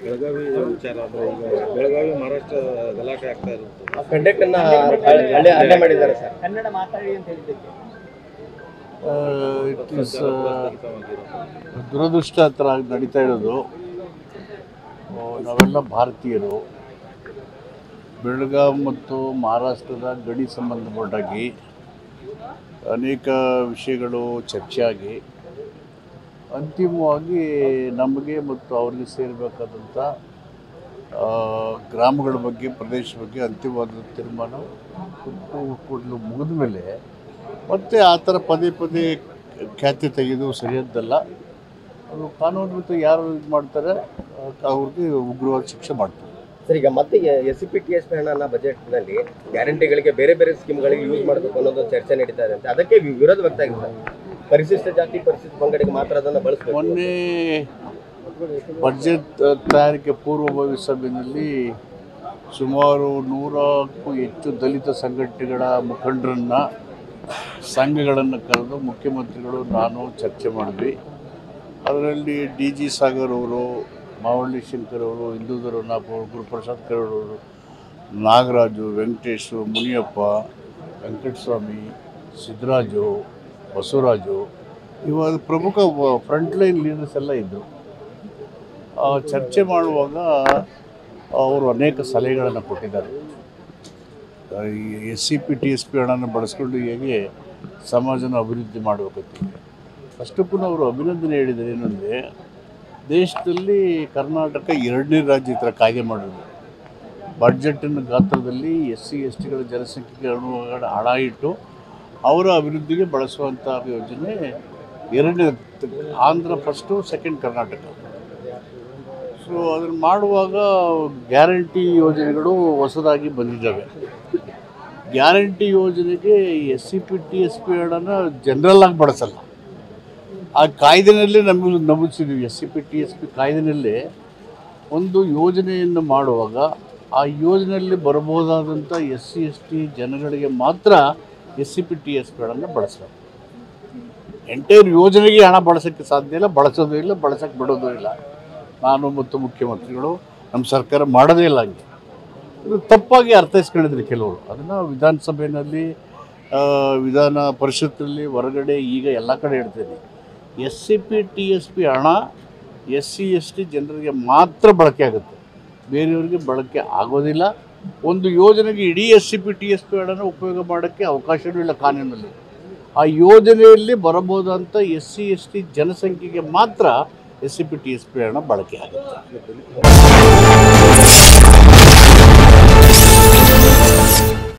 ಬೆಳಗಾವಿ ವಿಚಾರ ಅಂದರೆ ಈಗ ಬೆಳಗಾವಿ ಮಹಾರಾಷ್ಟ್ರ ಗಲಾಟೆ ಆಗ್ತಾ ಇರುತ್ತೆ. ಕಂಡಕ್ಟರ್ನ ಹಲ್ಲೆ ಮಾಡಿದ್ದಾರೆ ಸರ್. ಕನ್ನಡ ಮಾತಾಡಿ ಅಂತ ಹೇಳಿದ್ದಕ್ಕೆ ಇಟ್ ಇಸ್ ದುರದೃಷ್ಟಕರ ನಡೀತಾ ಇರೋದು. ನಾವೆಲ್ಲ ಭಾರತೀಯರು. ಬೆಳಗಾವಿ ಮತ್ತು ಮಹಾರಾಷ್ಟ್ರದ ಗಡಿ ಸಂಬಂಧಪಟ್ಟಾಗಿ ಅನೇಕ ವಿಷಯಗಳು ಚರ್ಚೆಯಾಗಿ ಅಂತಿಮವಾಗಿ ನಮಗೆ ಮತ್ತು ಅವರಿಗೆ ಸೇರಬೇಕಾದಂಥ ಗ್ರಾಮಗಳ ಬಗ್ಗೆ, ಪ್ರದೇಶ ಬಗ್ಗೆ ಅಂತಿಮವಾದ ತೀರ್ಮಾನ ಕೊಡಲು ಮುಗಿದ ಮೇಲೆ ಮತ್ತೆ ಆ ಥರ ಪದೇ ಪದೇ ಖ್ಯಾತಿ ತೆಗೆದು ಸರಿಯದ್ದಲ್ಲ. ಅದು ಕಾನೂನು ಯಾರು ಇದು ಮಾಡ್ತಾರೆ ಅವ್ರಿಗೆ ಉಗ್ರವಾದ ಶಿಕ್ಷೆ ಮಾಡ್ತಾರೆ. ಸರ್, ಈಗ ಮತ್ತೆ SCPTSP ಹಣನ ಬಜೆಟ್ನಲ್ಲಿ ಗ್ಯಾರಂಟಿಗಳಿಗೆ ಬೇರೆ ಬೇರೆ ಸ್ಕೀಮ್ಗಳಿಗೆ ಯೂಸ್ ಮಾಡಬೇಕು ಅನ್ನೋದು ಚರ್ಚೆ ನಡೀತಾ ಇದೆ ಅಂತ, ಅದಕ್ಕೆ ವಿರೋಧ ವ್ಯಕ್ತ ಆಗಿದೆ. ಪರಿಶಿಷ್ಟ ಜಾತಿ ಪರಿಶಿಷ್ಟ ಪಂಗಡಿಗೆ ಮಾತ್ರ ಅದನ್ನು ಬಳಸಬೇಕು. ಮೊನ್ನೆ ಬಜೆಟ್ ತಯಾರಿಕೆ ಪೂರ್ವಭಾವಿ ಸಭೆಯಲ್ಲಿ ಸುಮಾರು 100ಕ್ಕೂ ಹೆಚ್ಚು ದಲಿತ ಸಂಘಟನೆಗಳ ಮುಖಂಡರನ್ನು, ಸಂಘಗಳನ್ನು ಕರೆದು ಮುಖ್ಯಮಂತ್ರಿಗಳು ನಾನು ಚರ್ಚೆ ಮಾಡಿದ್ವಿ. ಅದರಲ್ಲಿ DG ಸಾಗರ್ ಅವರು, ಮಾವಳ್ಳಿ ಶಂಕರ್ ಅವರು, ಹಿಂದೂ ಧರ್ಮನಾಥ್ ಅವರು, ಗುರುಪ್ರಸಾದ್ ಕರಡವರು, ನಾಗರಾಜು, ವೆಂಕಟೇಶು, ಮುನಿಯಪ್ಪ, ವೆಂಕಟಸ್ವಾಮಿ, ಸಿದ್ದರಾಜು, ಬಸವರಾಜು, ಇವಾಗ ಪ್ರಮುಖ ಫ್ರಂಟ್ಲೈನ್ ಲೀಡರ್ಸ್ ಎಲ್ಲ ಇದ್ದರು. ಚರ್ಚೆ ಮಾಡುವಾಗ ಅವರು ಅನೇಕ ಸಲಹೆಗಳನ್ನು ಕೊಟ್ಟಿದ್ದಾರೆ. ಈ SCPTSP ಹಣನ ಬಳಸ್ಕೊಂಡು ಹೇಗೆ ಸಮಾಜನ ಅಭಿವೃದ್ಧಿ ಮಾಡಬೇಕಂತ ಅಷ್ಟಕ್ಕೂ ಅವರು ಅಭಿನಂದನೆ ಹೇಳಿದ್ದಾರೆ. ಏನಂದರೆ, ದೇಶದಲ್ಲಿ ಕರ್ನಾಟಕ 2ನೇ ರಾಜ್ಯ ಈ ಥರ ಕಾಯ್ದೆ ಮಾಡಿದ್ರು. ಬಡ್ಜೆಟಿನ ಗಾತ್ರದಲ್ಲಿ SC STಗಳ ಜನಸಂಖ್ಯೆಗೆ ಹಣ ಇಟ್ಟು ಅವರ ಅಭಿವೃದ್ಧಿಗೆ ಬಳಸುವಂಥ ಯೋಜನೆ 2ನೇ. Andhra first, second Karnataka. So ಅದನ್ನು ಮಾಡುವಾಗ ಗ್ಯಾರಂಟಿ ಯೋಜನೆಗಳು ಹೊಸದಾಗಿ ಬಂದಿದ್ದಾವೆ. ಗ್ಯಾರಂಟಿ ಯೋಜನೆಗೆ SCPTSP ಹಣನ ಜನರಲ್ಲಾಗಿ ಬಳಸಲ್ಲ. ಆ ಕಾಯ್ದೆನಲ್ಲೇ ನಮಗೆ ನಮೂದಿಸಿದ್ದೀವಿ. SCPTSP ಕಾಯ್ದೆನಲ್ಲೇ ಒಂದು ಯೋಜನೆಯನ್ನು ಮಾಡುವಾಗ ಆ ಯೋಜನೆಯಲ್ಲಿ ಬರಬಹುದಾದಂಥ SC ST ಜನಗಳಿಗೆ ಮಾತ್ರ SCPTSP ಹಣನ ಬಳಸಬೇಕು. ಎಂಟೈರ್ ಯೋಜನೆಗೆ ಹಣ ಬಳಸೋಕ್ಕೆ ಸಾಧ್ಯ ಇಲ್ಲ, ಬಳಸೋದು ಇಲ್ಲ, ಬಳಸೋಕ್ಕೆ ಬಿಡೋದು ಇಲ್ಲ. ನಾನು ಮತ್ತು ಮುಖ್ಯಮಂತ್ರಿಗಳು, ನಮ್ಮ ಸರ್ಕಾರ ಮಾಡೋದೇ ಇಲ್ಲ. ಹಂಗೆ ಇದು ತಪ್ಪಾಗಿ ಅರ್ಥೈಸ್ಕೊಂಡಿದ್ರು ಕೆಲವರು. ಅದನ್ನು ವಿಧಾನಸಭೆಯಲ್ಲಿ, ವಿಧಾನ ಪರಿಷತ್ತಲ್ಲಿ, ಹೊರಗಡೆ, ಈಗ ಎಲ್ಲ ಕಡೆ ಹೇಳ್ತೀನಿ. SCPTSP ಹಣ SC ST ಜನರಿಗೆ ಮಾತ್ರ ಬಳಕೆ ಆಗುತ್ತೆ, ಬೇರೆಯವರಿಗೆ ಬಳಕೆ ಆಗೋದಿಲ್ಲ. ಒಂದು ಯೋಜನೆಗೆ ಇಡೀ SCPTSP ಹಣನ ಉಪಯೋಗ ಮಾಡೋಕ್ಕೆ ಅವಕಾಶವೂ ಇಲ್ಲ ಕಾನೂನಲ್ಲಿ. ಆ ಯೋಜನೆಯಲ್ಲಿ ಬರಬಹುದಂಥ SC ST ಜನಸಂಖ್ಯೆಗೆ ಮಾತ್ರ SCPTSP ಹಣ ಬಳಕೆ ಆಗುತ್ತೆ.